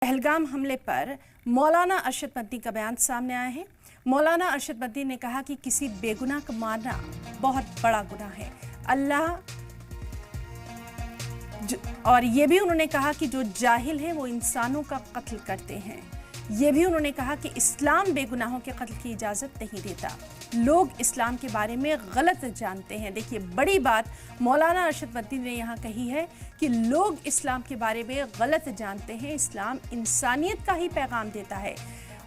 पहलगाम हमले पर मौलाना अरशद मदनी का बयान सामने आया है। मौलाना अरशद मदनी ने कहा कि किसी बेगुनाह को मारना बहुत बड़ा गुनाह है। और ये भी उन्होंने कहा कि जो जाहिल है वो इंसानों का कत्ल करते हैं। ये भी उन्होंने कहा कि इस्लाम बेगुनाहों के कत्ल की इजाज़त नहीं देता। लोग इस्लाम के बारे में गलत जानते हैं। देखिए, बड़ी बात मौलाना अरशद मदनी ने यहाँ कही है कि लोग इस्लाम के बारे में गलत जानते हैं। इस्लाम इंसानियत का ही पैगाम देता है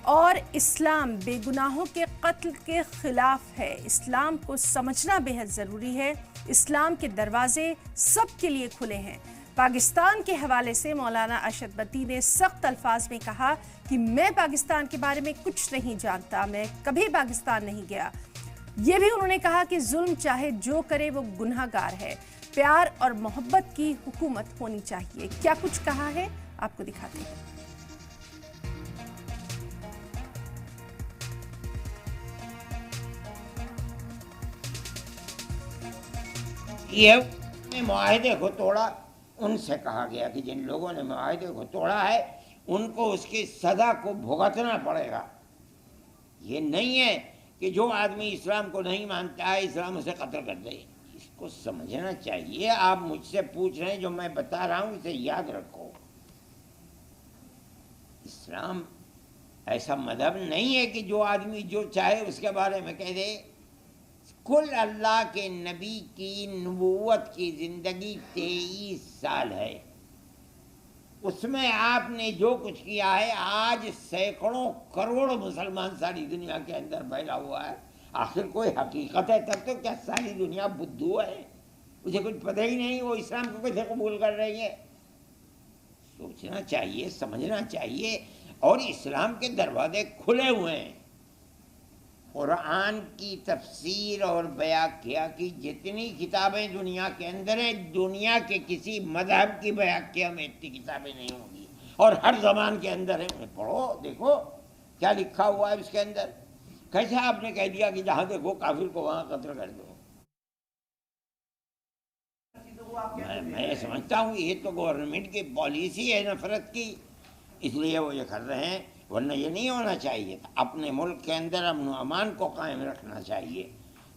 और इस्लाम बेगुनाहों के कत्ल के खिलाफ है। इस्लाम को समझना बेहद ज़रूरी है। इस्लाम के दरवाजे सबके लिए खुले हैं। पाकिस्तान के हवाले से मौलाना अरशद मदनी ने सख्त अल्फाज में कहा कि मैं पाकिस्तान के बारे में कुछ नहीं जानता, मैं कभी पाकिस्तान नहीं गया। ये भी उन्होंने कहा कि जुल्म चाहे जो करे वो गुनहगार है। प्यार और मोहब्बत की हुकूमत होनी चाहिए। क्या कुछ कहा है, आपको दिखाते हैं। ये मुआहदे को तोड़ा, उनसे कहा गया कि जिन लोगों ने मुआहदे को तोड़ा है उनको उसकी सज़ा को भुगतना पड़ेगा। ये नहीं है कि जो आदमी इस्लाम को नहीं मानता है इस्लाम उसे कत्ल कर दे। इसको समझना चाहिए। आप मुझसे पूछ रहे हैं, जो मैं बता रहा हूँ इसे याद रखो। इस्लाम ऐसा मजहब नहीं है कि जो आदमी जो चाहे उसके बारे में कह दे। कुल अल्लाह के नबी की नबूवत की ज़िंदगी 23 साल है। उसमें आपने जो कुछ किया है, आज सैकड़ों करोड़ मुसलमान सारी दुनिया के अंदर फैला हुआ है। आखिर कोई हकीकत है तब तो क्या सारी दुनिया बुद्धू है? मुझे कुछ पता ही नहीं वो इस्लाम को कैसे कबूल कर रही है। सोचना चाहिए, समझना चाहिए। और इस्लाम के दरवाजे खुले हुए हैं। कुरान की तफसीर और व्याख्या की जितनी किताबें दुनिया के अंदर हैं, दुनिया के किसी मजहब की व्याख्या में इतनी किताबें नहीं होंगी। और हर ज़बान के अंदर है। उन्हें पढ़ो, देखो क्या लिखा हुआ है इसके अंदर। कैसे आपने कह दिया कि जहाँ देखो काफिर को वहाँ कत्ल कर दो। मैं समझता हूँ ये तो गवर्नमेंट की पॉलिसी है नफरत की, इसलिए वो ये कर रहे हैं। वरना ये नहीं होना चाहिए था। अपने मुल्क के अंदर अमन व अमान को कायम रखना चाहिए।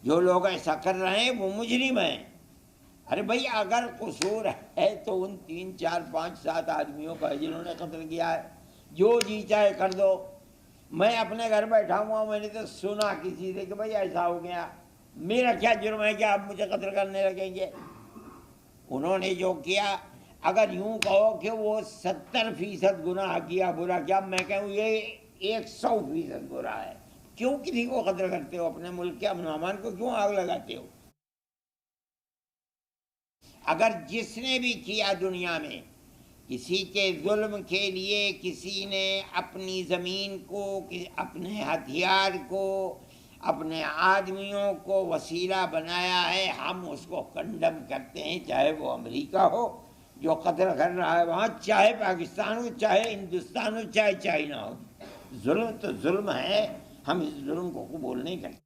जो लोग ऐसा कर रहे हैं वो मुजरिम हैं। अरे भाई, अगर कसूर है तो उन 3, 4, 5, 7 आदमियों का जिन्होंने कत्ल किया है, जो जी चाहे कर दो। मैं अपने घर बैठा हुआ, मैंने तो सुना किसी से कि भाई ऐसा हो गया, मेरा क्या जुर्म है कि आप मुझे कत्ल करने लगेंगे। उन्होंने जो किया, अगर यूं कहो कि वो 70% गुनाह किया, बुरा किया, मैं कहूँ ये 100% बुरा है। क्यों किसी को कत्ल करते हो? अपने मुल्क के अमन अमान को क्यों आग लगाते हो? अगर जिसने भी किया दुनिया में, किसी के जुल्म के लिए किसी ने अपनी ज़मीन को, अपने हथियार को, अपने आदमियों को वसीला बनाया है, हम उसको कंडम करते हैं। चाहे वो अमेरिका हो जो कत्ल कर रहा है वहाँ, चाहे पाकिस्तान हो, चाहे हिंदुस्तान हो, चाहे चाइना हो। जुल्म तो जुल्म है। हम इस जुल्म को कबूल नहीं करते।